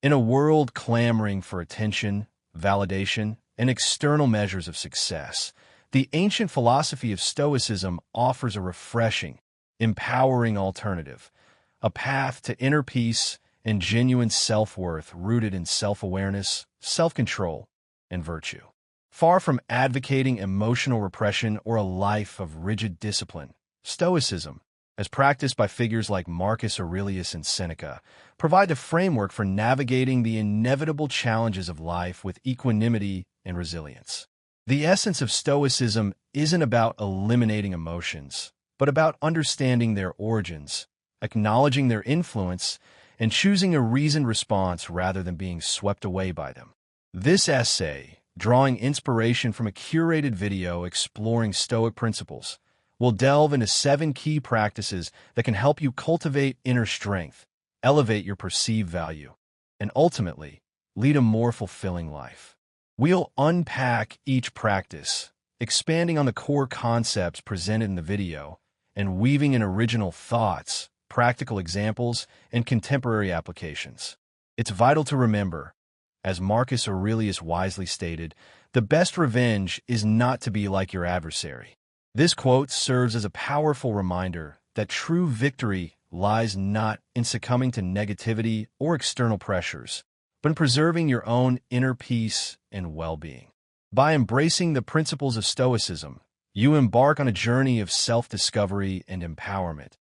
In a world clamoring for attention, validation, and external measures of success, the ancient philosophy of Stoicism offers a refreshing, empowering alternative, a path to inner peace and genuine self-worth rooted in self-awareness, self-control, and virtue. Far from advocating emotional repression or a life of rigid discipline, Stoicism, as practiced by figures like Marcus Aurelius and Seneca, provide a framework for navigating the inevitable challenges of life with equanimity and resilience. The essence of Stoicism isn't about eliminating emotions, but about understanding their origins, acknowledging their influence, and choosing a reasoned response rather than being swept away by them. This essay, drawing inspiration from a curated video exploring Stoic principles, will delve into 7 key practices that can help you cultivate inner strength, elevate your perceived value, and ultimately lead a more fulfilling life. We'll unpack each practice, expanding on the core concepts presented in the video and weaving in original thoughts, practical examples, and contemporary applications. It's vital to remember, as Marcus Aurelius wisely stated, the best revenge is not to be like your adversary. This quote serves as a powerful reminder that true victory lies not in succumbing to negativity or external pressures, but in preserving your own inner peace and well-being. By embracing the principles of Stoicism, you embark on a journey of self-discovery and empowerment,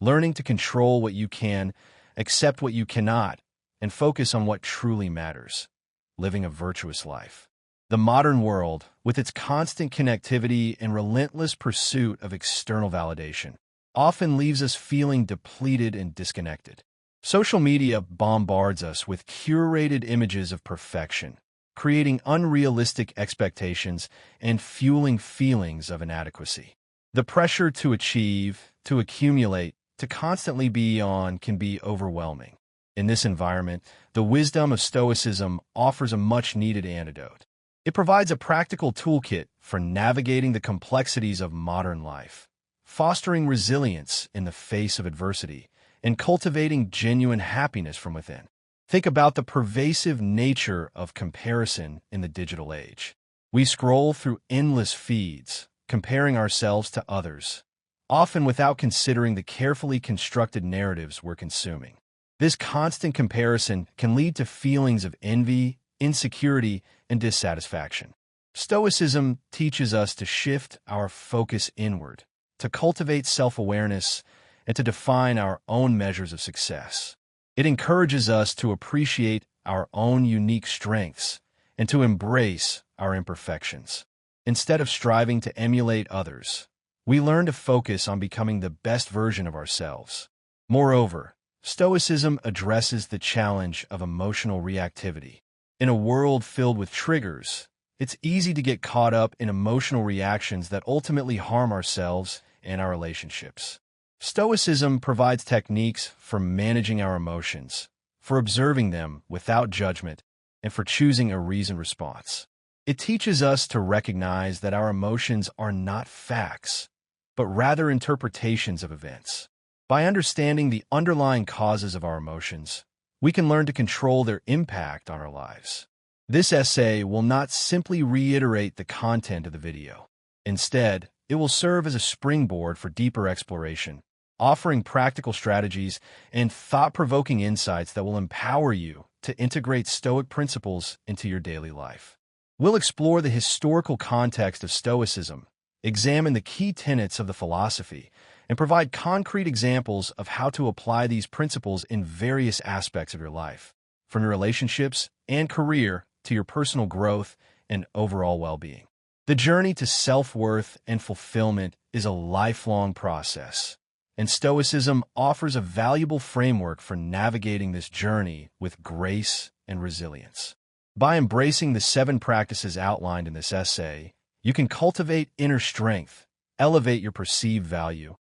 learning to control what you can, accept what you cannot, and focus on what truly matters, living a virtuous life. The modern world, with its constant connectivity and relentless pursuit of external validation, often leaves us feeling depleted and disconnected. Social media bombards us with curated images of perfection, creating unrealistic expectations and fueling feelings of inadequacy. The pressure to achieve, to accumulate, to constantly be on can be overwhelming. In this environment, the wisdom of Stoicism offers a much-needed antidote. It provides a practical toolkit for navigating the complexities of modern life, fostering resilience in the face of adversity, and cultivating genuine happiness from within. Think about the pervasive nature of comparison in the digital age. We scroll through endless feeds, comparing ourselves to others, often without considering the carefully constructed narratives we're consuming. This constant comparison can lead to feelings of envy, insecurity, and dissatisfaction. Stoicism teaches us to shift our focus inward, to cultivate self-awareness, and to define our own measures of success. It encourages us to appreciate our own unique strengths and to embrace our imperfections. Instead of striving to emulate others, we learn to focus on becoming the best version of ourselves. Moreover, Stoicism addresses the challenge of emotional reactivity. In a world filled with triggers, it's easy to get caught up in emotional reactions that ultimately harm ourselves and our relationships. Stoicism provides techniques for managing our emotions, for observing them without judgment, and for choosing a reasoned response. It teaches us to recognize that our emotions are not facts, but rather interpretations of events. By understanding the underlying causes of our emotions, we can learn to control their impact on our lives. This essay will not simply reiterate the content of the video. Instead, it will serve as a springboard for deeper exploration, offering practical strategies and thought-provoking insights that will empower you to integrate Stoic principles into your daily life. We'll explore the historical context of Stoicism, examine the key tenets of the philosophy, and provide concrete examples of how to apply these principles in various aspects of your life, from your relationships and career to your personal growth and overall well-being. The journey to self-worth and fulfillment is a lifelong process, and Stoicism offers a valuable framework for navigating this journey with grace and resilience. By embracing the 7 practices outlined in this essay, you can cultivate inner strength, elevate your perceived value,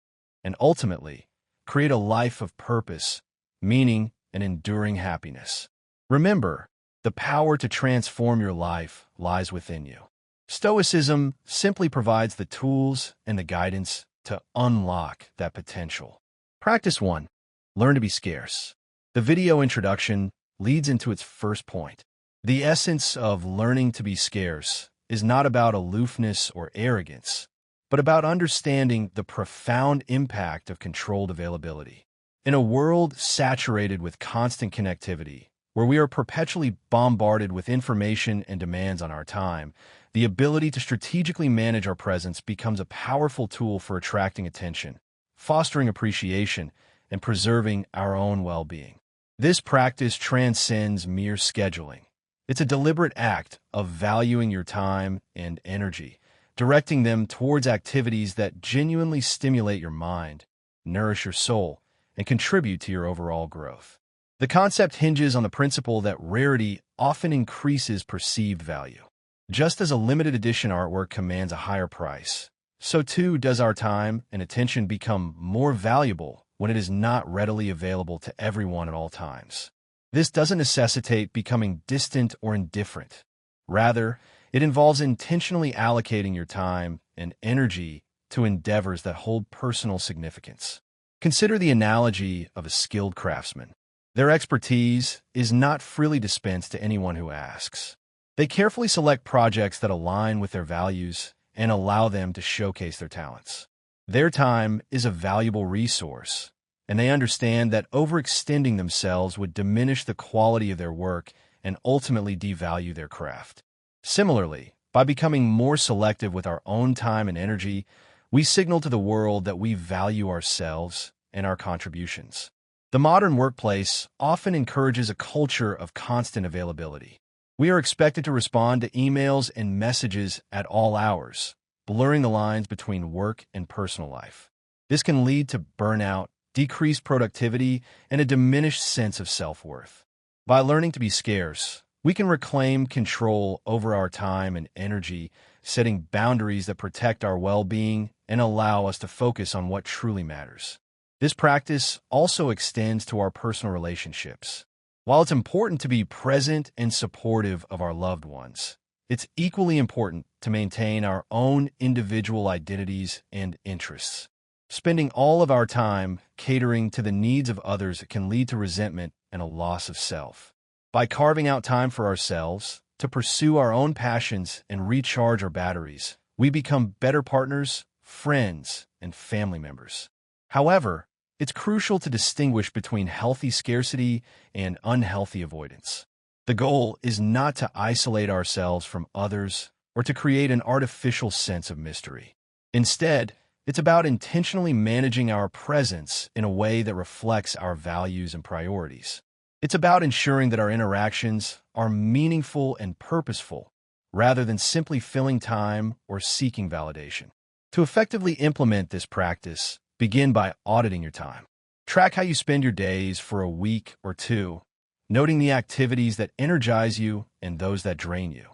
and ultimately create a life of purpose, meaning, and enduring happiness. Remember, the power to transform your life lies within you. Stoicism simply provides the tools and the guidance to unlock that potential. Practice 1. Learn to be scarce. The video introduction leads into its first point. The essence of learning to be scarce is not about aloofness or arrogance, but about understanding the profound impact of controlled availability. In a world saturated with constant connectivity, where we are perpetually bombarded with information and demands on our time, the ability to strategically manage our presence becomes a powerful tool for attracting attention, fostering appreciation, and preserving our own well-being. This practice transcends mere scheduling. It's a deliberate act of valuing your time and energy, directing them towards activities that genuinely stimulate your mind, nourish your soul, and contribute to your overall growth. The concept hinges on the principle that rarity often increases perceived value. Just as a limited edition artwork commands a higher price, so too does our time and attention become more valuable when it is not readily available to everyone at all times. This doesn't necessitate becoming distant or indifferent. Rather, it involves intentionally allocating your time and energy to endeavors that hold personal significance. Consider the analogy of a skilled craftsman. Their expertise is not freely dispensed to anyone who asks. They carefully select projects that align with their values and allow them to showcase their talents. Their time is a valuable resource, and they understand that overextending themselves would diminish the quality of their work and ultimately devalue their craft. Similarly, by becoming more selective with our own time and energy, we signal to the world that we value ourselves and our contributions. The modern workplace often encourages a culture of constant availability. We are expected to respond to emails and messages at all hours, blurring the lines between work and personal life. This can lead to burnout, decreased productivity, and a diminished sense of self-worth. By learning to be scarce, we can reclaim control over our time and energy, setting boundaries that protect our well-being and allow us to focus on what truly matters. This practice also extends to our personal relationships. While it's important to be present and supportive of our loved ones, it's equally important to maintain our own individual identities and interests. Spending all of our time catering to the needs of others can lead to resentment and a loss of self. By carving out time for ourselves, to pursue our own passions and recharge our batteries, we become better partners, friends, and family members. However, it's crucial to distinguish between healthy scarcity and unhealthy avoidance. The goal is not to isolate ourselves from others or to create an artificial sense of mystery. Instead, it's about intentionally managing our presence in a way that reflects our values and priorities. It's about ensuring that our interactions are meaningful and purposeful, rather than simply filling time or seeking validation. To effectively implement this practice, begin by auditing your time. Track how you spend your days for a week or two, noting the activities that energize you and those that drain you.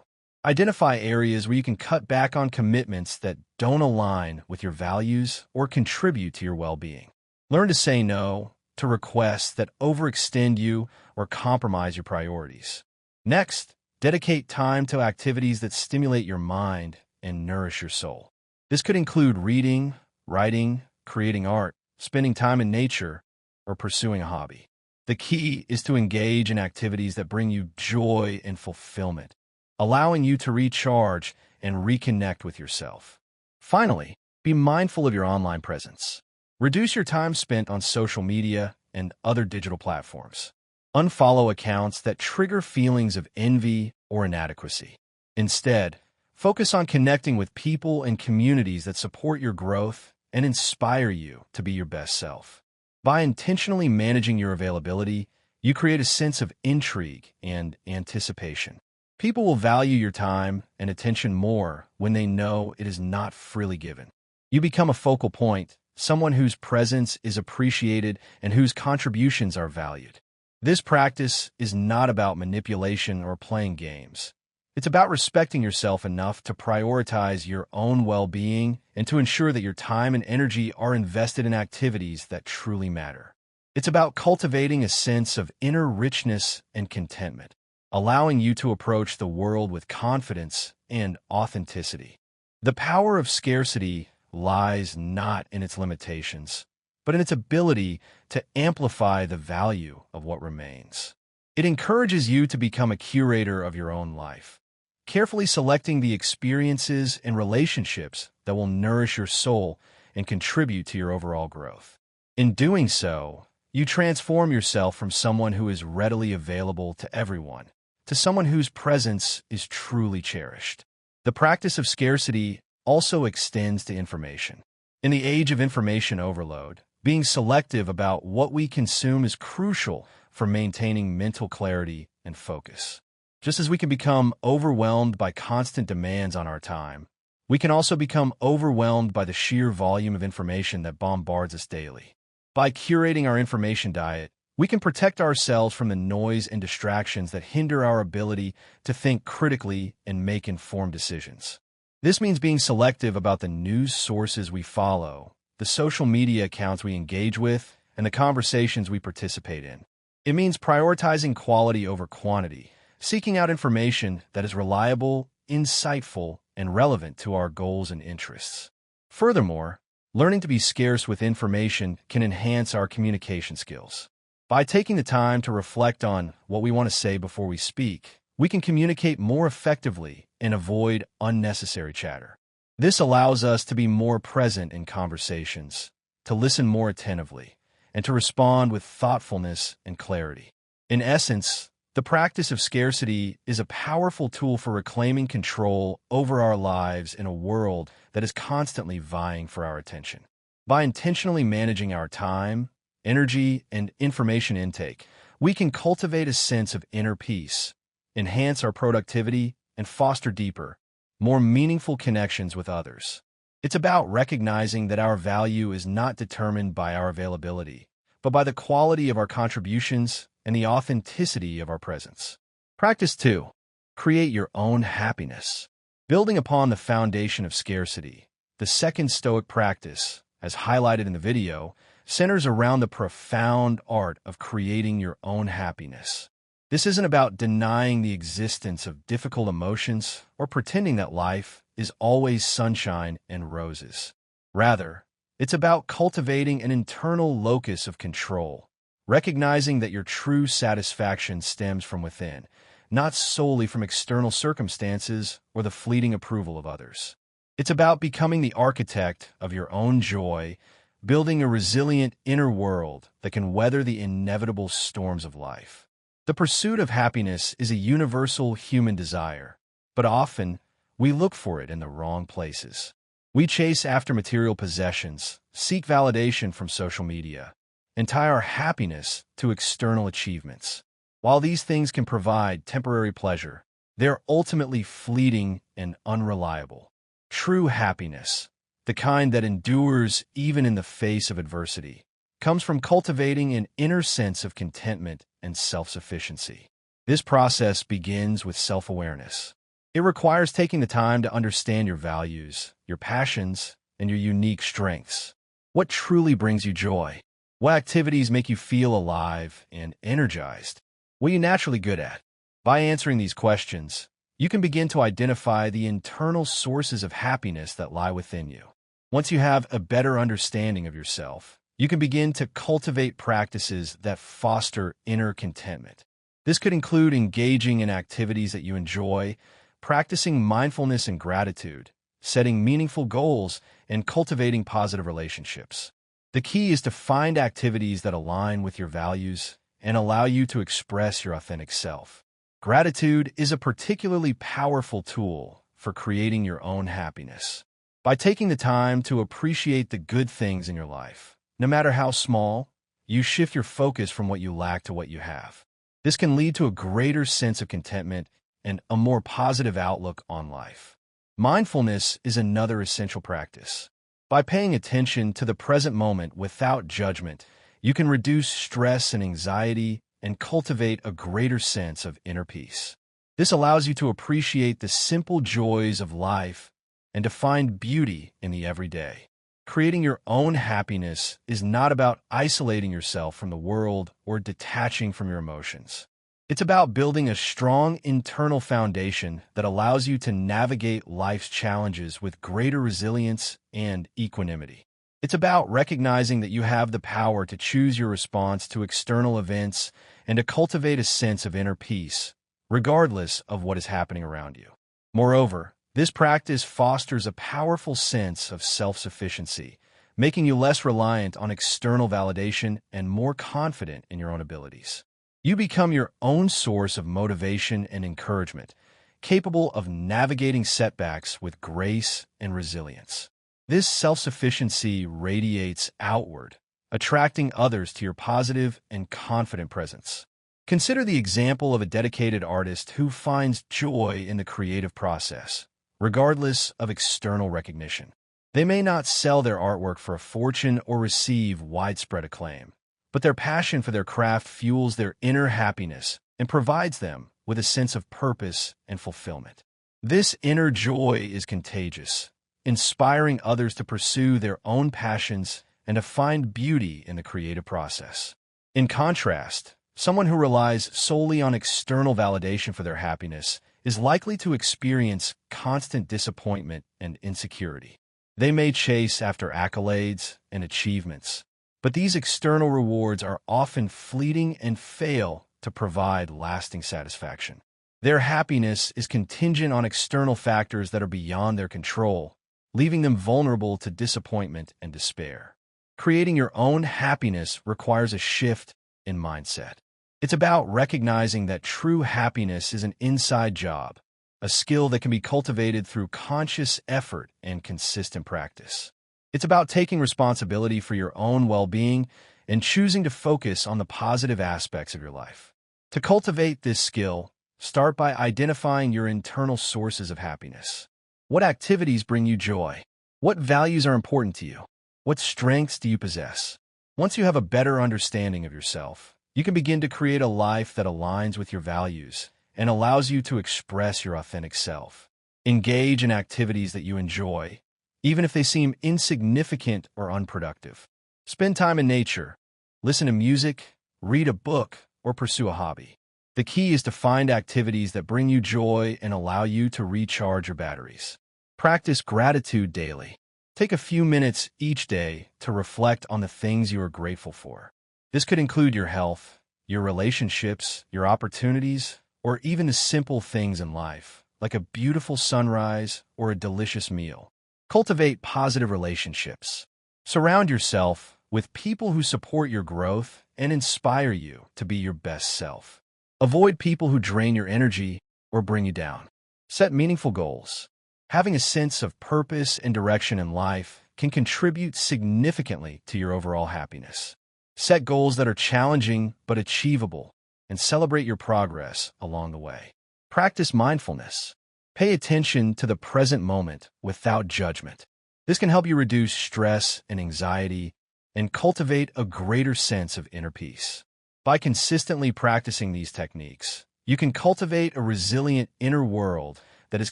Identify areas where you can cut back on commitments that don't align with your values or contribute to your well-being. Learn to say no to requests that overextend you or compromise your priorities. Next, dedicate time to activities that stimulate your mind and nourish your soul. This could include reading, writing, creating art, spending time in nature, or pursuing a hobby. The key is to engage in activities that bring you joy and fulfillment, allowing you to recharge and reconnect with yourself. Finally, be mindful of your online presence. Reduce your time spent on social media and other digital platforms. Unfollow accounts that trigger feelings of envy or inadequacy. Instead, focus on connecting with people and communities that support your growth and inspire you to be your best self. By intentionally managing your availability, you create a sense of intrigue and anticipation. People will value your time and attention more when they know it is not freely given. You become a focal point, someone whose presence is appreciated and whose contributions are valued. This practice is not about manipulation or playing games. It's about respecting yourself enough to prioritize your own well-being and to ensure that your time and energy are invested in activities that truly matter. It's about cultivating a sense of inner richness and contentment, allowing you to approach the world with confidence and authenticity. The power of scarcity lies not in its limitations, but in its ability to amplify the value of what remains. It encourages you to become a curator of your own life, carefully selecting the experiences and relationships that will nourish your soul and contribute to your overall growth. In doing so, you transform yourself from someone who is readily available to everyone to someone whose presence is truly cherished. The practice of scarcity also extends to information. In the age of information overload, being selective about what we consume is crucial for maintaining mental clarity and focus. Just as we can become overwhelmed by constant demands on our time, we can also become overwhelmed by the sheer volume of information that bombards us daily. By curating our information diet, we can protect ourselves from the noise and distractions that hinder our ability to think critically and make informed decisions. This means being selective about the news sources we follow, the social media accounts we engage with, and the conversations we participate in. It means prioritizing quality over quantity, seeking out information that is reliable, insightful, and relevant to our goals and interests. Furthermore, learning to be scarce with information can enhance our communication skills. By taking the time to reflect on what we want to say before we speak, we can communicate more effectively and avoid unnecessary chatter. This allows us to be more present in conversations, to listen more attentively, and to respond with thoughtfulness and clarity. In essence, the practice of scarcity is a powerful tool for reclaiming control over our lives in a world that is constantly vying for our attention. By intentionally managing our time, energy, and information intake, we can cultivate a sense of inner peace, enhance our productivity, and foster deeper, more meaningful connections with others. It's about recognizing that our value is not determined by our availability, but by the quality of our contributions and the authenticity of our presence. Practice 2. Create your own happiness. Building upon the foundation of scarcity, the second Stoic practice, as highlighted in the video, centers around the profound art of creating your own happiness. This isn't about denying the existence of difficult emotions or pretending that life is always sunshine and roses. Rather, it's about cultivating an internal locus of control, recognizing that your true satisfaction stems from within, not solely from external circumstances or the fleeting approval of others. It's about becoming the architect of your own joy, building a resilient inner world that can weather the inevitable storms of life. The pursuit of happiness is a universal human desire, but often we look for it in the wrong places. We chase after material possessions, seek validation from social media, and tie our happiness to external achievements. While these things can provide temporary pleasure, they're ultimately fleeting and unreliable. True happiness, the kind that endures even in the face of adversity, comes from cultivating an inner sense of contentment and self-sufficiency. This process begins with self-awareness. It requires taking the time to understand your values, your passions, and your unique strengths. What truly brings you joy? What activities make you feel alive and energized? What are you naturally good at? By answering these questions, you can begin to identify the internal sources of happiness that lie within you. Once you have a better understanding of yourself, you can begin to cultivate practices that foster inner contentment. This could include engaging in activities that you enjoy, practicing mindfulness and gratitude, setting meaningful goals, and cultivating positive relationships. The key is to find activities that align with your values and allow you to express your authentic self. Gratitude is a particularly powerful tool for creating your own happiness. By taking the time to appreciate the good things in your life, no matter how small, you shift your focus from what you lack to what you have. This can lead to a greater sense of contentment and a more positive outlook on life. Mindfulness is another essential practice. By paying attention to the present moment without judgment, you can reduce stress and anxiety and cultivate a greater sense of inner peace. This allows you to appreciate the simple joys of life and to find beauty in the everyday. Creating your own happiness is not about isolating yourself from the world or detaching from your emotions. It's about building a strong internal foundation that allows you to navigate life's challenges with greater resilience and equanimity. It's about recognizing that you have the power to choose your response to external events and to cultivate a sense of inner peace, regardless of what is happening around you. Moreover, this practice fosters a powerful sense of self-sufficiency, making you less reliant on external validation and more confident in your own abilities. You become your own source of motivation and encouragement, capable of navigating setbacks with grace and resilience. This self-sufficiency radiates outward, attracting others to your positive and confident presence. Consider the example of a dedicated artist who finds joy in the creative process, regardless of external recognition. They may not sell their artwork for a fortune or receive widespread acclaim, but their passion for their craft fuels their inner happiness and provides them with a sense of purpose and fulfillment. This inner joy is contagious, inspiring others to pursue their own passions and to find beauty in the creative process. In contrast, someone who relies solely on external validation for their happiness is likely to experience constant disappointment and insecurity. They may chase after accolades and achievements, but these external rewards are often fleeting and fail to provide lasting satisfaction. Their happiness is contingent on external factors that are beyond their control, leaving them vulnerable to disappointment and despair. Creating your own happiness requires a shift in mindset. It's about recognizing that true happiness is an inside job, a skill that can be cultivated through conscious effort and consistent practice. It's about taking responsibility for your own well-being and choosing to focus on the positive aspects of your life. To cultivate this skill, start by identifying your internal sources of happiness. What activities bring you joy? What values are important to you? What strengths do you possess? Once you have a better understanding of yourself, you can begin to create a life that aligns with your values and allows you to express your authentic self. Engage in activities that you enjoy, even if they seem insignificant or unproductive. Spend time in nature, listen to music, read a book, or pursue a hobby. The key is to find activities that bring you joy and allow you to recharge your batteries. Practice gratitude daily. Take a few minutes each day to reflect on the things you are grateful for. This could include your health, your relationships, your opportunities, or even the simple things in life, like a beautiful sunrise or a delicious meal. Cultivate positive relationships. Surround yourself with people who support your growth and inspire you to be your best self. Avoid people who drain your energy or bring you down. Set meaningful goals. Having a sense of purpose and direction in life can contribute significantly to your overall happiness. Set goals that are challenging but achievable and celebrate your progress along the way. Practice mindfulness. Pay attention to the present moment without judgment. This can help you reduce stress and anxiety and cultivate a greater sense of inner peace. By consistently practicing these techniques, you can cultivate a resilient inner world that is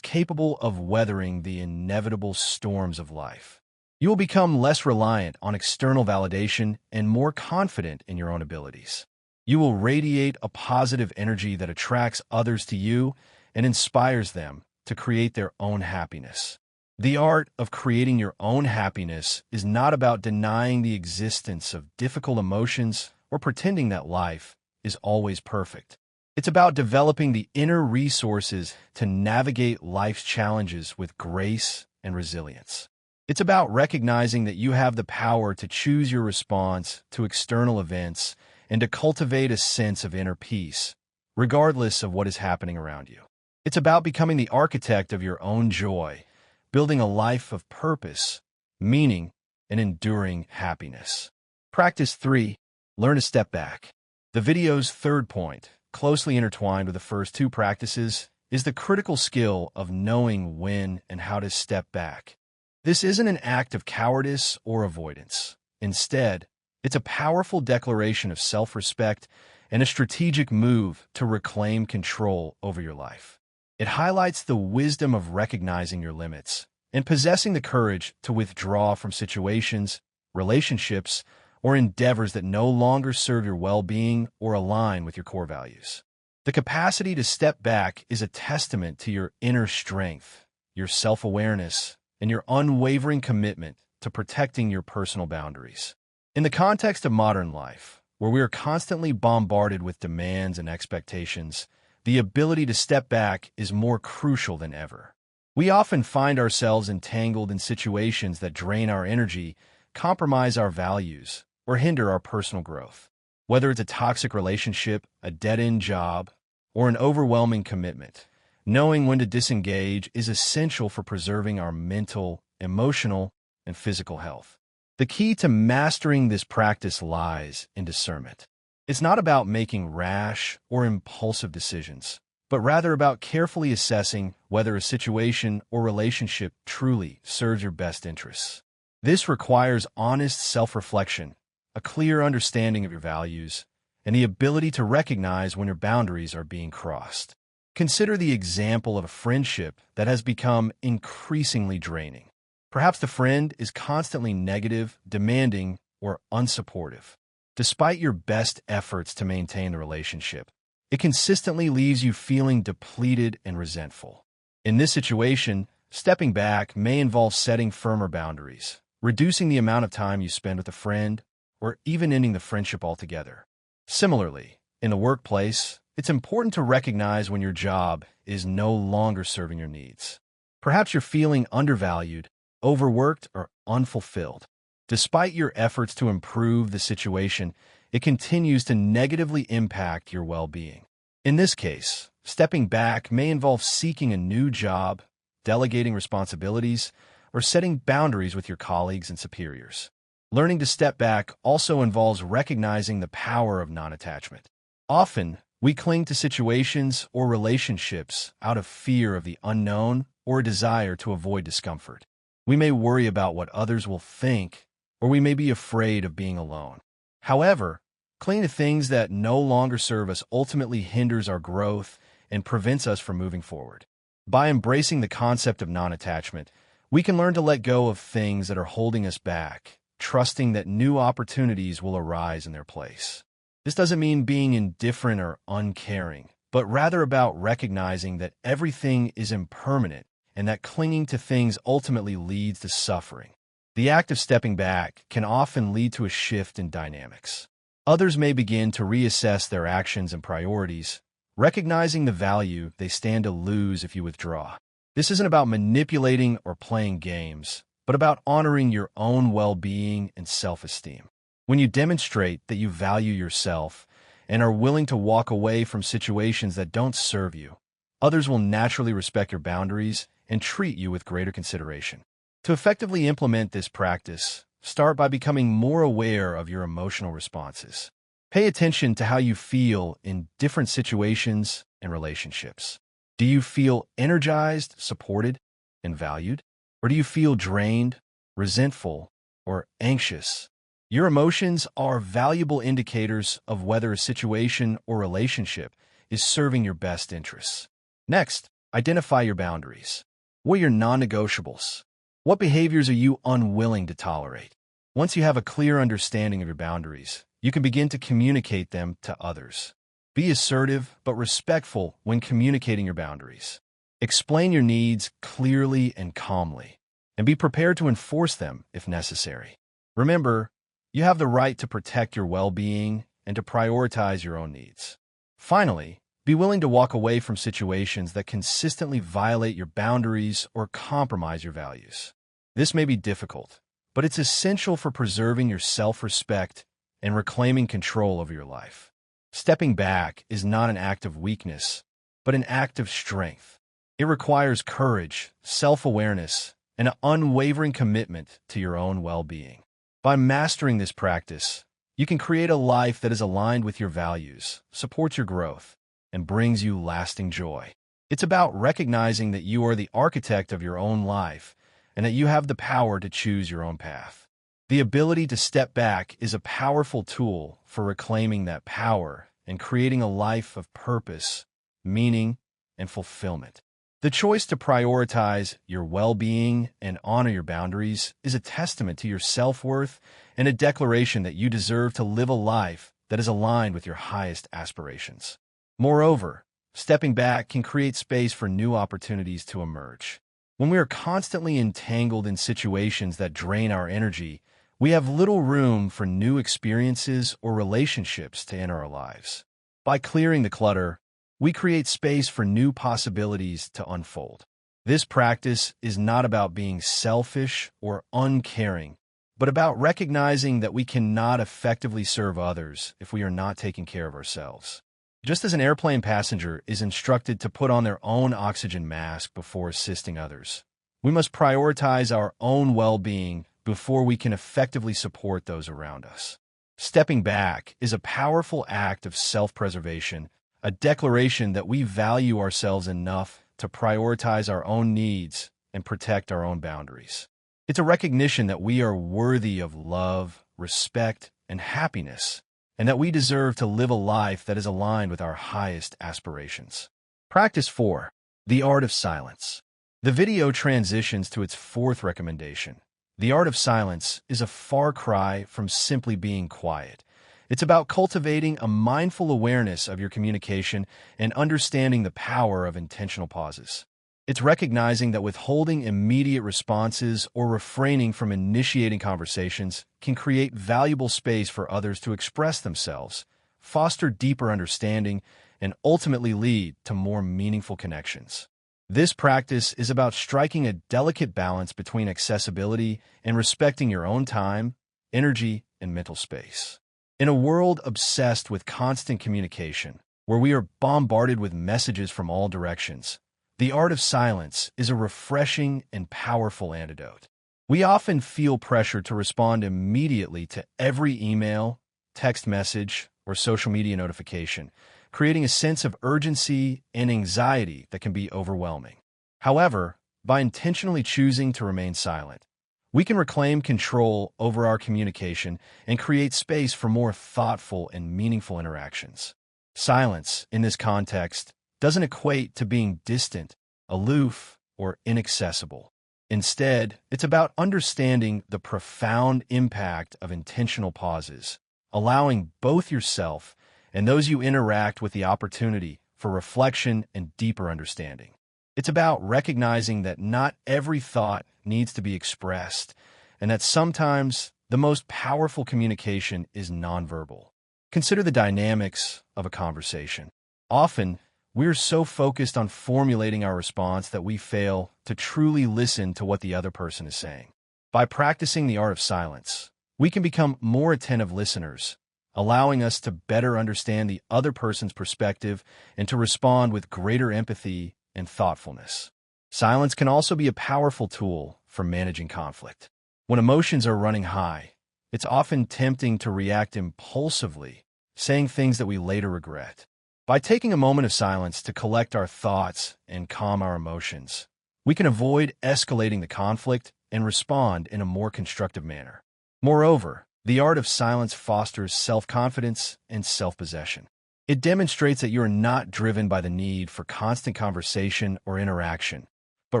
capable of weathering the inevitable storms of life. You will become less reliant on external validation and more confident in your own abilities. You will radiate a positive energy that attracts others to you and inspires them to create their own happiness. The art of creating your own happiness is not about denying the existence of difficult emotions or pretending that life is always perfect. It's about developing the inner resources to navigate life's challenges with grace and resilience. It's about recognizing that you have the power to choose your response to external events and to cultivate a sense of inner peace, regardless of what is happening around you. It's about becoming the architect of your own joy, building a life of purpose, meaning, and enduring happiness. Practice 3. Learn to step back. The video's third point, closely intertwined with the first two practices, is the critical skill of knowing when and how to step back. This isn't an act of cowardice or avoidance. Instead, it's a powerful declaration of self-respect and a strategic move to reclaim control over your life. It highlights the wisdom of recognizing your limits and possessing the courage to withdraw from situations, relationships, or endeavors that no longer serve your well-being or align with your core values. The capacity to step back is a testament to your inner strength, your self-awareness, and your unwavering commitment to protecting your personal boundaries. In the context of modern life, where we are constantly bombarded with demands and expectations, the ability to step back is more crucial than ever. We often find ourselves entangled in situations that drain our energy, compromise our values, or hinder our personal growth. Whether it's a toxic relationship, a dead-end job, or an overwhelming commitment, knowing when to disengage is essential for preserving our mental, emotional, and physical health. The key to mastering this practice lies in discernment. It's not about making rash or impulsive decisions, but rather about carefully assessing whether a situation or relationship truly serves your best interests. This requires honest self-reflection, a clear understanding of your values, and the ability to recognize when your boundaries are being crossed. Consider the example of a friendship that has become increasingly draining. Perhaps the friend is constantly negative, demanding, or unsupportive. Despite your best efforts to maintain the relationship, it consistently leaves you feeling depleted and resentful. In this situation, stepping back may involve setting firmer boundaries, reducing the amount of time you spend with a friend, or even ending the friendship altogether. Similarly, in the workplace, it's important to recognize when your job is no longer serving your needs. Perhaps you're feeling undervalued, overworked, or unfulfilled. Despite your efforts to improve the situation, it continues to negatively impact your well-being. In this case, stepping back may involve seeking a new job, delegating responsibilities, or setting boundaries with your colleagues and superiors. Learning to step back also involves recognizing the power of non-attachment. Often, we cling to situations or relationships out of fear of the unknown or a desire to avoid discomfort. We may worry about what others will think, or we may be afraid of being alone. However, clinging to things that no longer serve us ultimately hinders our growth and prevents us from moving forward. By embracing the concept of non-attachment, we can learn to let go of things that are holding us back, trusting that new opportunities will arise in their place. This doesn't mean being indifferent or uncaring, but rather about recognizing that everything is impermanent and that clinging to things ultimately leads to suffering. The act of stepping back can often lead to a shift in dynamics. Others may begin to reassess their actions and priorities, recognizing the value they stand to lose if you withdraw. This isn't about manipulating or playing games, but about honoring your own well-being and self-esteem. When you demonstrate that you value yourself and are willing to walk away from situations that don't serve you, others will naturally respect your boundaries and treat you with greater consideration. To effectively implement this practice, start by becoming more aware of your emotional responses. Pay attention to how you feel in different situations and relationships. Do you feel energized, supported, and valued? Or do you feel drained, resentful, or anxious? Your emotions are valuable indicators of whether a situation or relationship is serving your best interests. Next, identify your boundaries. What are your non-negotiables? What behaviors are you unwilling to tolerate? Once you have a clear understanding of your boundaries, you can begin to communicate them to others. Be assertive but respectful when communicating your boundaries. Explain your needs clearly and calmly, and be prepared to enforce them if necessary. Remember, you have the right to protect your well-being and to prioritize your own needs. Finally, be willing to walk away from situations that consistently violate your boundaries or compromise your values. This may be difficult, but it's essential for preserving your self-respect and reclaiming control over your life. Stepping back is not an act of weakness, but an act of strength. It requires courage, self-awareness, and an unwavering commitment to your own well-being. By mastering this practice, you can create a life that is aligned with your values, supports your growth, and brings you lasting joy. It's about recognizing that you are the architect of your own life and that you have the power to choose your own path. The ability to step back is a powerful tool for reclaiming that power and creating a life of purpose, meaning, and fulfillment. The choice to prioritize your well-being and honor your boundaries is a testament to your self-worth and a declaration that you deserve to live a life that is aligned with your highest aspirations. Moreover, stepping back can create space for new opportunities to emerge. When we are constantly entangled in situations that drain our energy, we have little room for new experiences or relationships to enter our lives. By clearing the clutter, we create space for new possibilities to unfold. This practice is not about being selfish or uncaring, but about recognizing that we cannot effectively serve others if we are not taking care of ourselves. Just as an airplane passenger is instructed to put on their own oxygen mask before assisting others, we must prioritize our own well-being before we can effectively support those around us. Stepping back is a powerful act of self-preservation, a declaration that we value ourselves enough to prioritize our own needs and protect our own boundaries. It's a recognition that we are worthy of love, respect, and happiness, and that we deserve to live a life that is aligned with our highest aspirations. Practice 4. The Art of Silence. The video transitions to its fourth recommendation. The art of silence is a far cry from simply being quiet. It's about cultivating a mindful awareness of your communication and understanding the power of intentional pauses. It's recognizing that withholding immediate responses or refraining from initiating conversations can create valuable space for others to express themselves, foster deeper understanding, and ultimately lead to more meaningful connections. This practice is about striking a delicate balance between accessibility and respecting your own time, energy, and mental space. In a world obsessed with constant communication, where we are bombarded with messages from all directions, the art of silence is a refreshing and powerful antidote. We often feel pressure to respond immediately to every email, text message, or social media notification, creating a sense of urgency and anxiety that can be overwhelming. However, by intentionally choosing to remain silent, we can reclaim control over our communication and create space for more thoughtful and meaningful interactions. Silence, in this context, doesn't equate to being distant, aloof, or inaccessible. Instead, it's about understanding the profound impact of intentional pauses, allowing both yourself and those you interact with the opportunity for reflection and deeper understanding. It's about recognizing that not every thought needs to be expressed, and that sometimes the most powerful communication is nonverbal. Consider the dynamics of a conversation. Often, we're so focused on formulating our response that we fail to truly listen to what the other person is saying. By practicing the art of silence, we can become more attentive listeners, allowing us to better understand the other person's perspective and to respond with greater empathy and thoughtfulness. Silence can also be a powerful tool for managing conflict. When emotions are running high, it's often tempting to react impulsively, saying things that we later regret. By taking a moment of silence to collect our thoughts and calm our emotions, we can avoid escalating the conflict and respond in a more constructive manner. Moreover, the art of silence fosters self-confidence and self-possession. It demonstrates that you are not driven by the need for constant conversation or interaction, but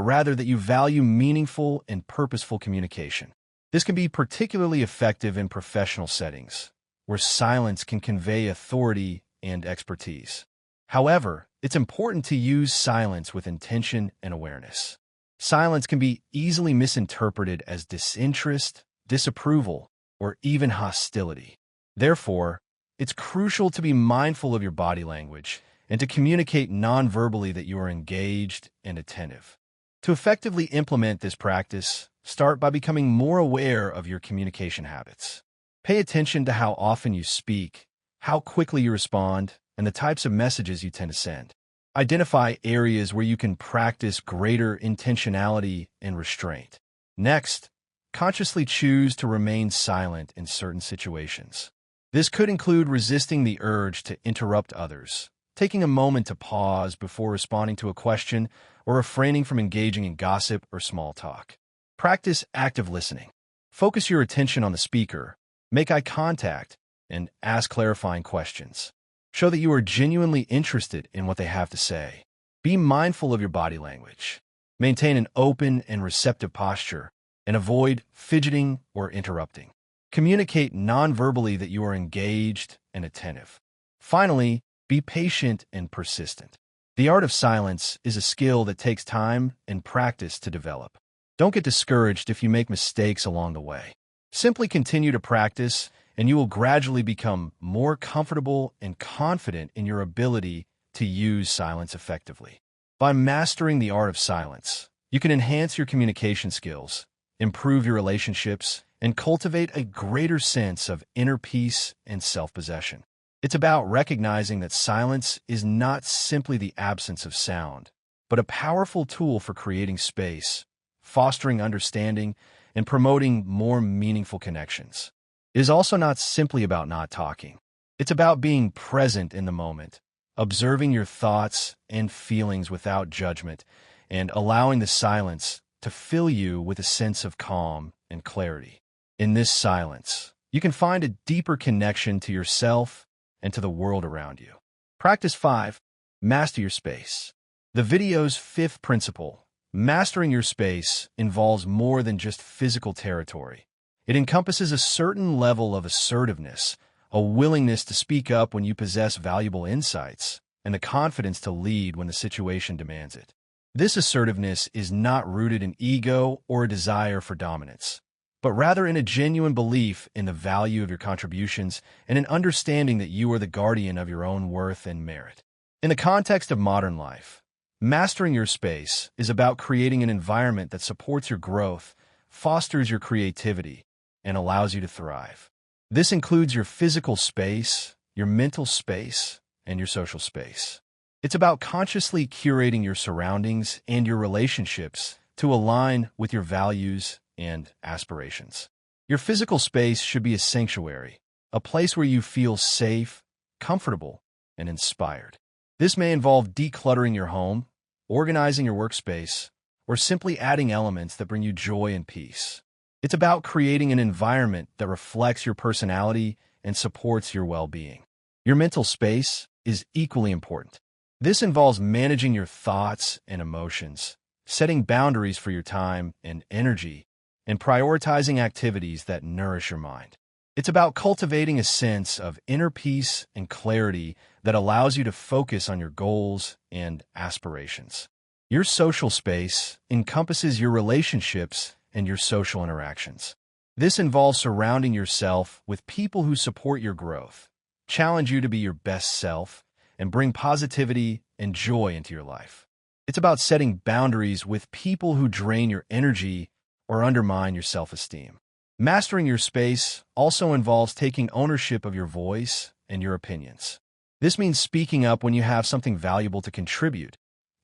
rather that you value meaningful and purposeful communication. This can be particularly effective in professional settings, where silence can convey authority and expertise. However, it's important to use silence with intention and awareness. Silence can be easily misinterpreted as disinterest, disapproval, or even hostility. Therefore, it's crucial to be mindful of your body language and to communicate non-verbally that you are engaged and attentive. To effectively implement this practice, start by becoming more aware of your communication habits. Pay attention to how often you speak, how quickly you respond, and the types of messages you tend to send. Identify areas where you can practice greater intentionality and restraint. Next, consciously choose to remain silent in certain situations. This could include resisting the urge to interrupt others, taking a moment to pause before responding to a question, or refraining from engaging in gossip or small talk. Practice active listening. Focus your attention on the speaker, make eye contact, and ask clarifying questions. Show that you are genuinely interested in what they have to say. Be mindful of your body language. Maintain an open and receptive posture, and avoid fidgeting or interrupting. Communicate non-verbally that you are engaged and attentive. Finally, be patient and persistent. The art of silence is a skill that takes time and practice to develop. Don't get discouraged if you make mistakes along the way. Simply continue to practice, and you will gradually become more comfortable and confident in your ability to use silence effectively. By mastering the art of silence, you can enhance your communication skills, improve your relationships, and cultivate a greater sense of inner peace and self-possession. It's about recognizing that silence is not simply the absence of sound, but a powerful tool for creating space, fostering understanding, and promoting more meaningful connections. It is also not simply about not talking. It's about being present in the moment, observing your thoughts and feelings without judgment, and allowing the silence to fill you with a sense of calm and clarity. In this silence, you can find a deeper connection to yourself and to the world around you. Practice 5. Master your space. The video's fifth principle, mastering your space, involves more than just physical territory. It encompasses a certain level of assertiveness, a willingness to speak up when you possess valuable insights, and the confidence to lead when the situation demands it. This assertiveness is not rooted in ego or a desire for dominance, but rather in a genuine belief in the value of your contributions and an understanding that you are the guardian of your own worth and merit. In the context of modern life, mastering your space is about creating an environment that supports your growth, fosters your creativity, and allows you to thrive. This includes your physical space, your mental space, and your social space. It's about consciously curating your surroundings and your relationships to align with your values and aspirations. Your physical space should be a sanctuary, a place where you feel safe, comfortable, and inspired. This may involve decluttering your home, organizing your workspace, or simply adding elements that bring you joy and peace. It's about creating an environment that reflects your personality and supports your well-being. Your mental space is equally important. This involves managing your thoughts and emotions, setting boundaries for your time and energy, and prioritizing activities that nourish your mind. It's about cultivating a sense of inner peace and clarity that allows you to focus on your goals and aspirations. Your social space encompasses your relationships and your social interactions. This involves surrounding yourself with people who support your growth, challenge you to be your best self, and bring positivity and joy into your life. It's about setting boundaries with people who drain your energy or undermine your self-esteem. Mastering your space also involves taking ownership of your voice and your opinions. This means speaking up when you have something valuable to contribute,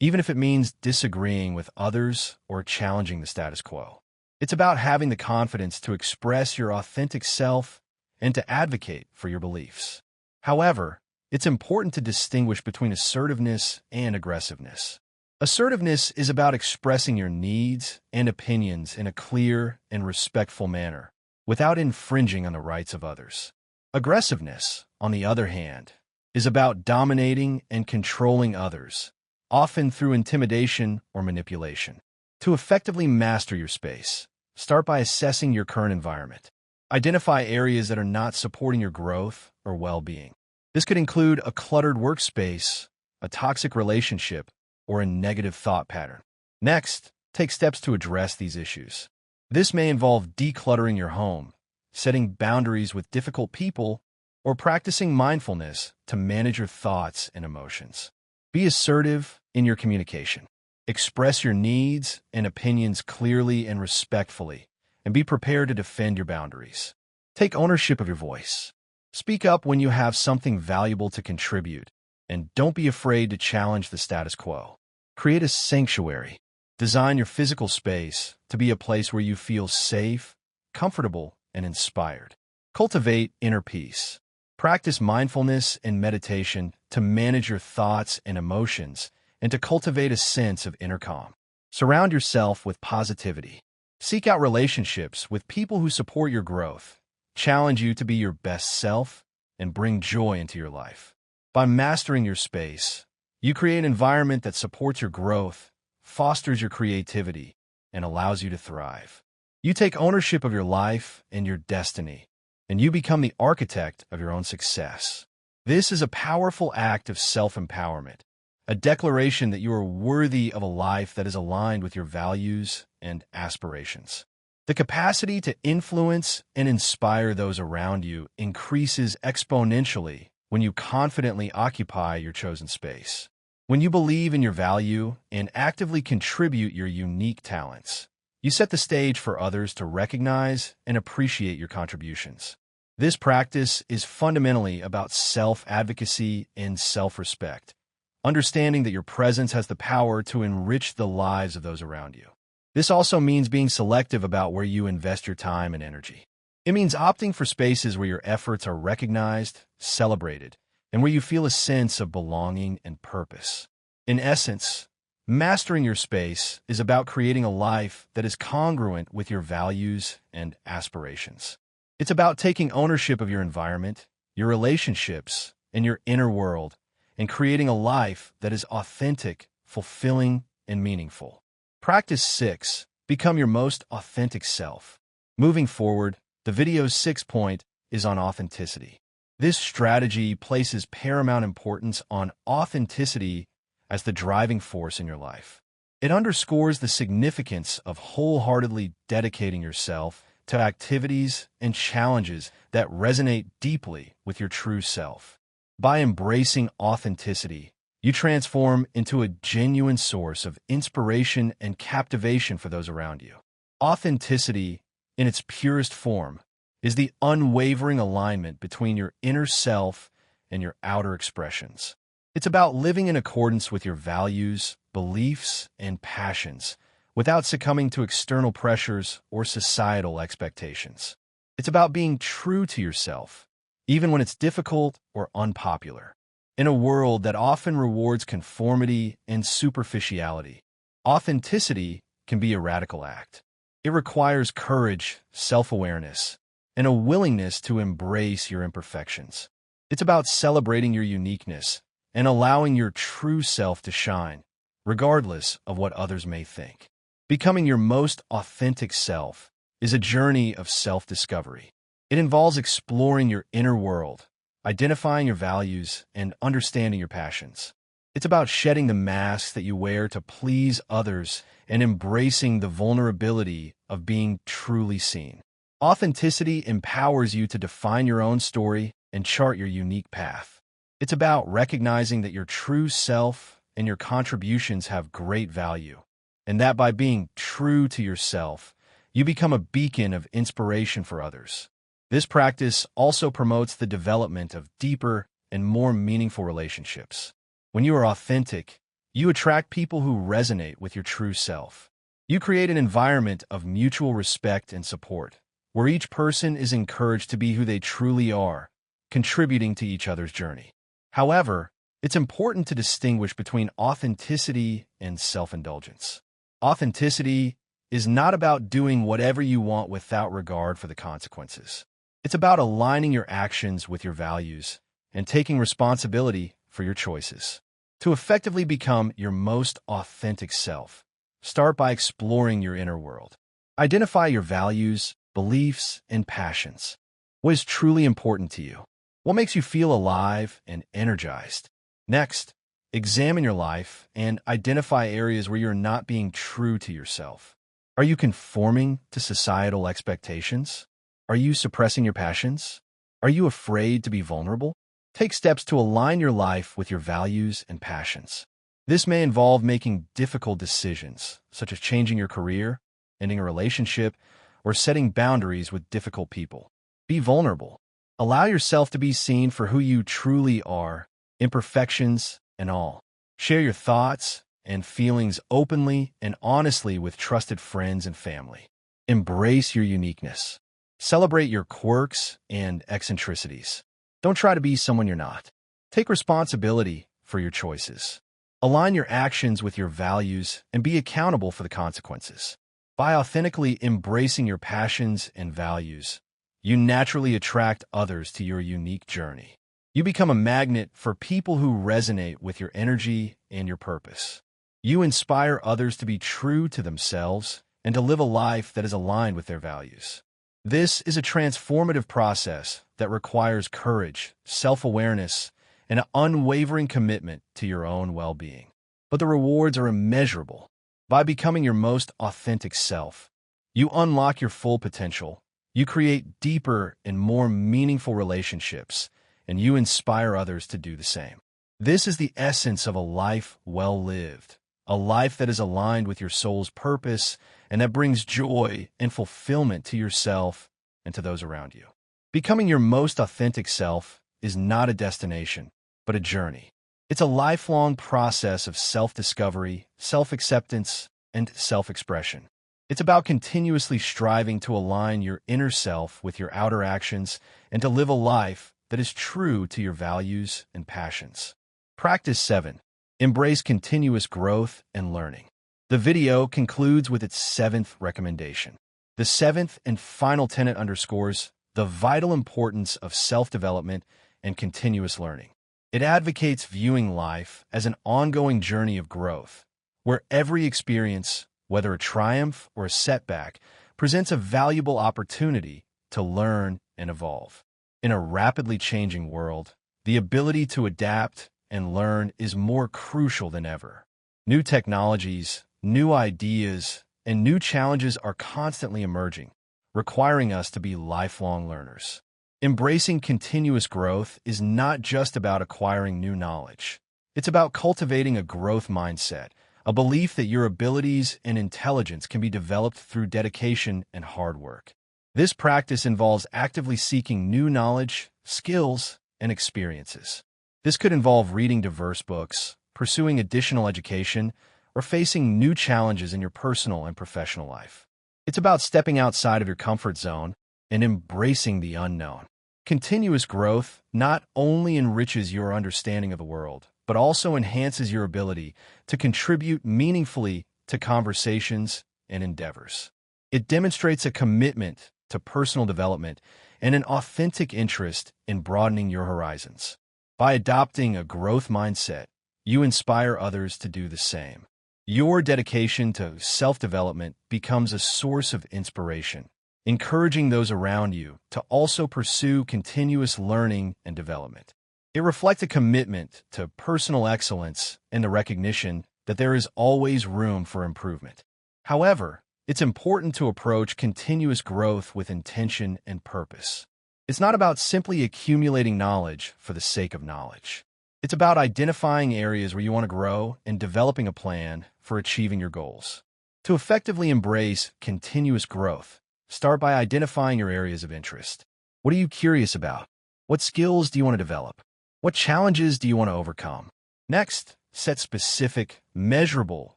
even if it means disagreeing with others or challenging the status quo. It's about having the confidence to express your authentic self and to advocate for your beliefs. However, it's important to distinguish between assertiveness and aggressiveness. Assertiveness is about expressing your needs and opinions in a clear and respectful manner, without infringing on the rights of others. Aggressiveness, on the other hand, is about dominating and controlling others, often through intimidation or manipulation. To effectively master your space, start by assessing your current environment. Identify areas that are not supporting your growth or well-being. This could include a cluttered workspace, a toxic relationship, or a negative thought pattern. Next, take steps to address these issues. This may involve decluttering your home, setting boundaries with difficult people, or practicing mindfulness to manage your thoughts and emotions. Be assertive in your communication. Express your needs and opinions clearly and respectfully, and be prepared to defend your boundaries. Take ownership of your voice. Speak up when you have something valuable to contribute, and don't be afraid to challenge the status quo. Create a sanctuary. Design your physical space to be a place where you feel safe, comfortable, and inspired. Cultivate inner peace. Practice mindfulness and meditation to manage your thoughts and emotions and to cultivate a sense of inner calm. Surround yourself with positivity. Seek out relationships with people who support your growth, challenge you to be your best self, and bring joy into your life. By mastering your space, you create an environment that supports your growth, fosters your creativity, and allows you to thrive. You take ownership of your life and your destiny, and you become the architect of your own success. This is a powerful act of self-empowerment, a declaration that you are worthy of a life that is aligned with your values and aspirations. The capacity to influence and inspire those around you increases exponentially when you confidently occupy your chosen space. When you believe in your value and actively contribute your unique talents, you set the stage for others to recognize and appreciate your contributions. This practice is fundamentally about self-advocacy and self-respect, understanding that your presence has the power to enrich the lives of those around you. This also means being selective about where you invest your time and energy. It means opting for spaces where your efforts are recognized, celebrated, and where you feel a sense of belonging and purpose. In essence, mastering your space is about creating a life that is congruent with your values and aspirations. It's about taking ownership of your environment, your relationships, and your inner world, and creating a life that is authentic, fulfilling, and meaningful. Practice 6. Become your most authentic self. Moving forward, the video's 6th point is on authenticity. This strategy places paramount importance on authenticity as the driving force in your life. It underscores the significance of wholeheartedly dedicating yourself to activities and challenges that resonate deeply with your true self. By embracing authenticity, you transform into a genuine source of inspiration and captivation for those around you. Authenticity, in its purest form, is the unwavering alignment between your inner self and your outer expressions. It's about living in accordance with your values, beliefs, and passions, without succumbing to external pressures or societal expectations. It's about being true to yourself, even when it's difficult or unpopular. In a world that often rewards conformity and superficiality, authenticity can be a radical act. It requires courage, self-awareness, and a willingness to embrace your imperfections. It's about celebrating your uniqueness and allowing your true self to shine, regardless of what others may think. Becoming your most authentic self is a journey of self-discovery. It involves exploring your inner world, identifying your values, and understanding your passions. It's about shedding the masks that you wear to please others and embracing the vulnerability of being truly seen. Authenticity empowers you to define your own story and chart your unique path. It's about recognizing that your true self and your contributions have great value, and that by being true to yourself, you become a beacon of inspiration for others. This practice also promotes the development of deeper and more meaningful relationships. When you are authentic, you attract people who resonate with your true self. You create an environment of mutual respect and support, where each person is encouraged to be who they truly are, contributing to each other's journey. However, it's important to distinguish between authenticity and self-indulgence. Authenticity is not about doing whatever you want without regard for the consequences. It's about aligning your actions with your values and taking responsibility for your choices. To effectively become your most authentic self, start by exploring your inner world. Identify your values, beliefs, and passions. What is truly important to you? What makes you feel alive and energized? Next, examine your life and identify areas where you're not being true to yourself. Are you conforming to societal expectations? Are you suppressing your passions? Are you afraid to be vulnerable? Take steps to align your life with your values and passions. This may involve making difficult decisions, such as changing your career, ending a relationship, or setting boundaries with difficult people. Be vulnerable. Allow yourself to be seen for who you truly are, imperfections and all. Share your thoughts and feelings openly and honestly with trusted friends and family. Embrace your uniqueness. Celebrate your quirks and eccentricities. Don't try to be someone you're not. Take responsibility for your choices. Align your actions with your values and be accountable for the consequences. By authentically embracing your passions and values, you naturally attract others to your unique journey. You become a magnet for people who resonate with your energy and your purpose. You inspire others to be true to themselves and to live a life that is aligned with their values. This is a transformative process that requires courage, self-awareness, and an unwavering commitment to your own well-being. But the rewards are immeasurable. By becoming your most authentic self, You unlock your full potential. You create deeper and more meaningful relationships, and you inspire others to do the same. This is the essence of a life well lived, a life that is aligned with your soul's purpose and that brings joy and fulfillment to yourself and to those around you. Becoming your most authentic self is not a destination, but a journey. It's a lifelong process of self-discovery, self-acceptance, and self-expression. It's about continuously striving to align your inner self with your outer actions and to live a life that is true to your values and passions. Practice 7. Embrace continuous growth and learning. The video concludes with its 7th recommendation. The 7th and final tenet underscores the vital importance of self-development and continuous learning. It advocates viewing life as an ongoing journey of growth, where every experience, whether a triumph or a setback, presents a valuable opportunity to learn and evolve. In a rapidly changing world, the ability to adapt and learn is more crucial than ever. New technologies, new ideas, and new challenges are constantly emerging, requiring us to be lifelong learners. Embracing continuous growth is not just about acquiring new knowledge. It's about cultivating a growth mindset, a belief that your abilities and intelligence can be developed through dedication and hard work. This practice involves actively seeking new knowledge, skills, and experiences. This could involve reading diverse books, pursuing additional education, or facing new challenges in your personal and professional life. It's about stepping outside of your comfort zone and embracing the unknown. Continuous growth not only enriches your understanding of the world, but also enhances your ability to contribute meaningfully to conversations and endeavors. It demonstrates a commitment to personal development and an authentic interest in broadening your horizons. By adopting a growth mindset, you inspire others to do the same. Your dedication to self-development becomes a source of inspiration, encouraging those around you to also pursue continuous learning and development. It reflects a commitment to personal excellence and the recognition that there is always room for improvement. However, it's important to approach continuous growth with intention and purpose. It's not about simply accumulating knowledge for the sake of knowledge. It's about identifying areas where you want to grow and developing a plan for achieving your goals. To effectively embrace continuous growth, start by identifying your areas of interest. What are you curious about? What skills do you want to develop? What challenges do you want to overcome? Next, set specific, measurable,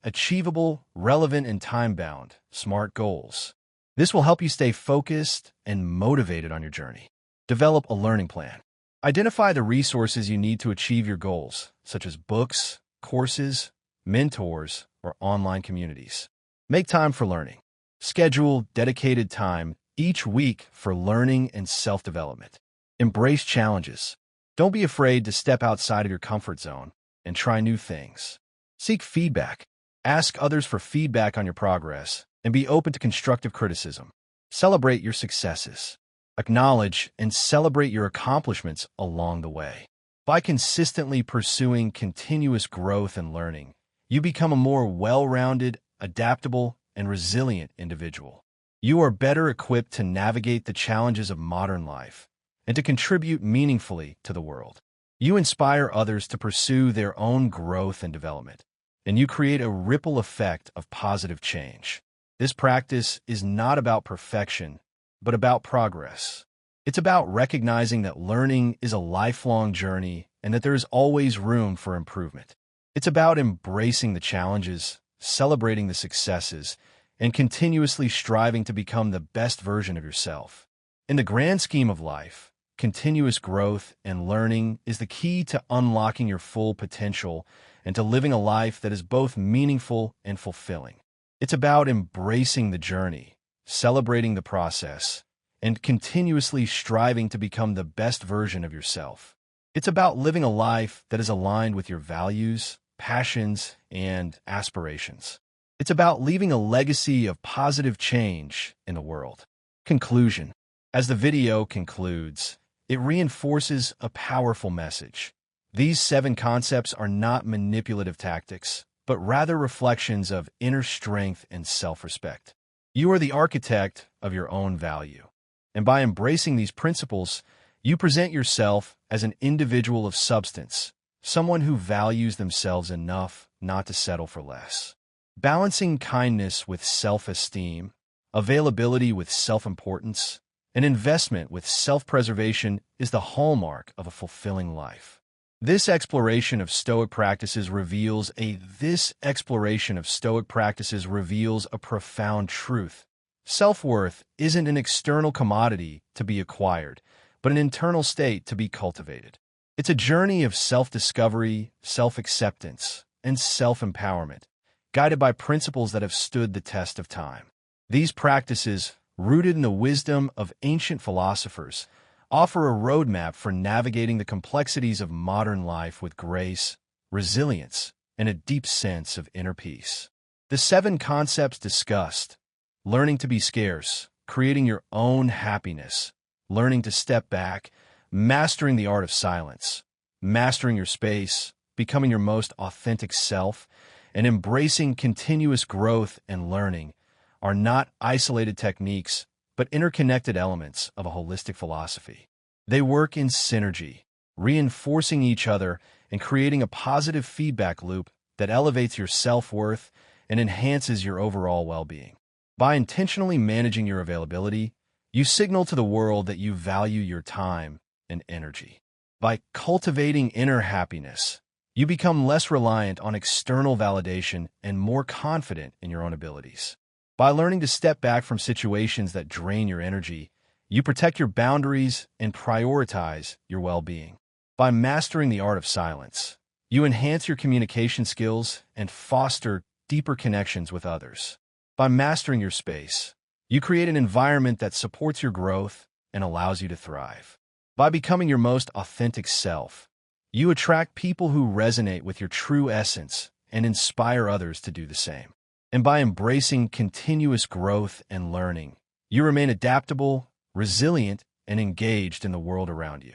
achievable, relevant, and time-bound, SMART goals. This will help you stay focused and motivated on your journey. Develop a learning plan. Identify the resources you need to achieve your goals, such as books, courses, mentors, or online communities. Make time for learning. Schedule dedicated time each week for learning and self-development. Embrace challenges. Don't be afraid to step outside of your comfort zone and try new things. Seek feedback. Ask others for feedback on your progress and be open to constructive criticism. Celebrate your successes. Acknowledge and celebrate your accomplishments along the way. By consistently pursuing continuous growth and learning, you become a more well-rounded, adaptable, and resilient individual. You are better equipped to navigate the challenges of modern life and to contribute meaningfully to the world. You inspire others to pursue their own growth and development, and you create a ripple effect of positive change. This practice is not about perfection, but about progress. It's about recognizing that learning is a lifelong journey and that there is always room for improvement. It's about embracing the challenges, celebrating the successes, and continuously striving to become the best version of yourself. In the grand scheme of life, continuous growth and learning is the key to unlocking your full potential and to living a life that is both meaningful and fulfilling. It's about embracing the journey, celebrating the process, and continuously striving to become the best version of yourself. It's about living a life that is aligned with your values, passions, and aspirations. It's about leaving a legacy of positive change in the world. Conclusion. As the video concludes, it reinforces a powerful message. These 7 concepts are not manipulative tactics, but rather reflections of inner strength and self-respect. You are the architect of your own value. And by embracing these principles, you present yourself as an individual of substance, someone who values themselves enough not to settle for less. Balancing kindness with self-esteem, availability with self-importance, and investment with self-preservation is the hallmark of a fulfilling life. This exploration of Stoic practices reveals a profound truth. Self-worth isn't an external commodity to be acquired, but an internal state to be cultivated. It's a journey of self-discovery, self-acceptance, and self-empowerment, guided by principles that have stood the test of time. These practices, rooted in the wisdom of ancient philosophers, offer a roadmap for navigating the complexities of modern life with grace, resilience, and a deep sense of inner peace. The 7 concepts discussed: learning to be scarce, creating your own happiness, learning to step back, mastering the art of silence, mastering your space, becoming your most authentic self, and embracing continuous growth and learning, are not isolated techniques, but interconnected elements of a holistic philosophy. They work in synergy, reinforcing each other and creating a positive feedback loop that elevates your self-worth and enhances your overall well-being. By intentionally managing your availability, you signal to the world that you value your time and energy. By cultivating inner happiness, you become less reliant on external validation and more confident in your own abilities. By learning to step back from situations that drain your energy, you protect your boundaries and prioritize your well-being. By mastering the art of silence, you enhance your communication skills and foster deeper connections with others. By mastering your space, you create an environment that supports your growth and allows you to thrive. By becoming your most authentic self, you attract people who resonate with your true essence and inspire others to do the same. And by embracing continuous growth and learning, you remain adaptable, resilient, and engaged in the world around you.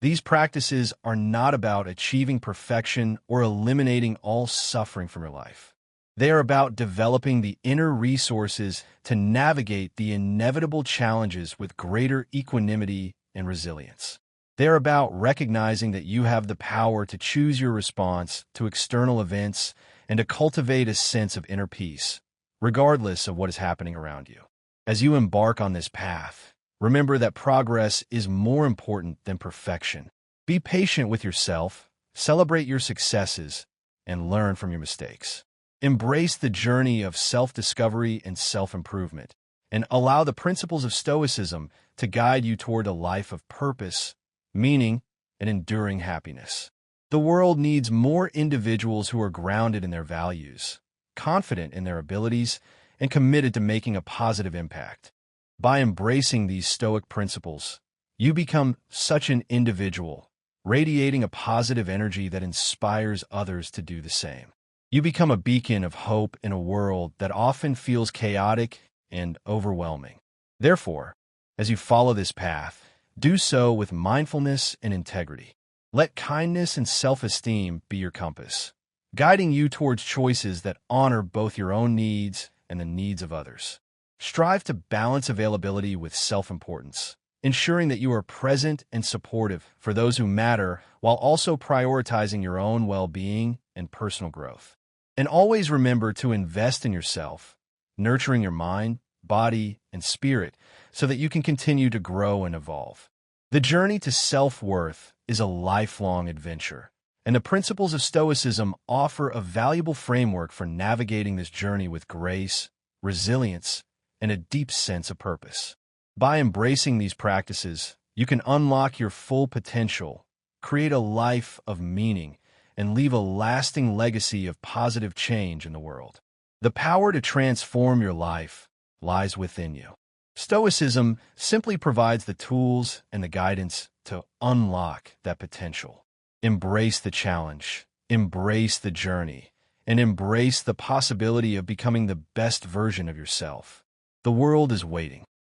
These practices are not about achieving perfection or eliminating all suffering from your life. They are about developing the inner resources to navigate the inevitable challenges with greater equanimity and resilience. They are about recognizing that you have the power to choose your response to external events and to cultivate a sense of inner peace, regardless of what is happening around you. As you embark on this path, remember that progress is more important than perfection. Be patient with yourself, celebrate your successes, and learn from your mistakes. Embrace the journey of self-discovery and self-improvement, and allow the principles of Stoicism to guide you toward a life of purpose, meaning, and enduring happiness. The world needs more individuals who are grounded in their values, confident in their abilities, and committed to making a positive impact. By embracing these Stoic principles, you become such an individual, radiating a positive energy that inspires others to do the same. You become a beacon of hope in a world that often feels chaotic and overwhelming. Therefore, as you follow this path, do so with mindfulness and integrity. Let kindness and self-esteem be your compass, guiding you towards choices that honor both your own needs and the needs of others. Strive to balance availability with self-importance, ensuring that you are present and supportive for those who matter while also prioritizing your own well-being and personal growth. And always remember to invest in yourself, nurturing your mind, body, and spirit so that you can continue to grow and evolve. The journey to self-worth is a lifelong adventure, and the principles of Stoicism offer a valuable framework for navigating this journey with grace, resilience, and a deep sense of purpose. By embracing these practices, you can unlock your full potential, create a life of meaning, and leave a lasting legacy of positive change in the world. The power to transform your life lies within you. Stoicism simply provides the tools and the guidance to unlock that potential. Embrace the challenge, embrace the journey, and embrace the possibility of becoming the best version of yourself. The world is waiting.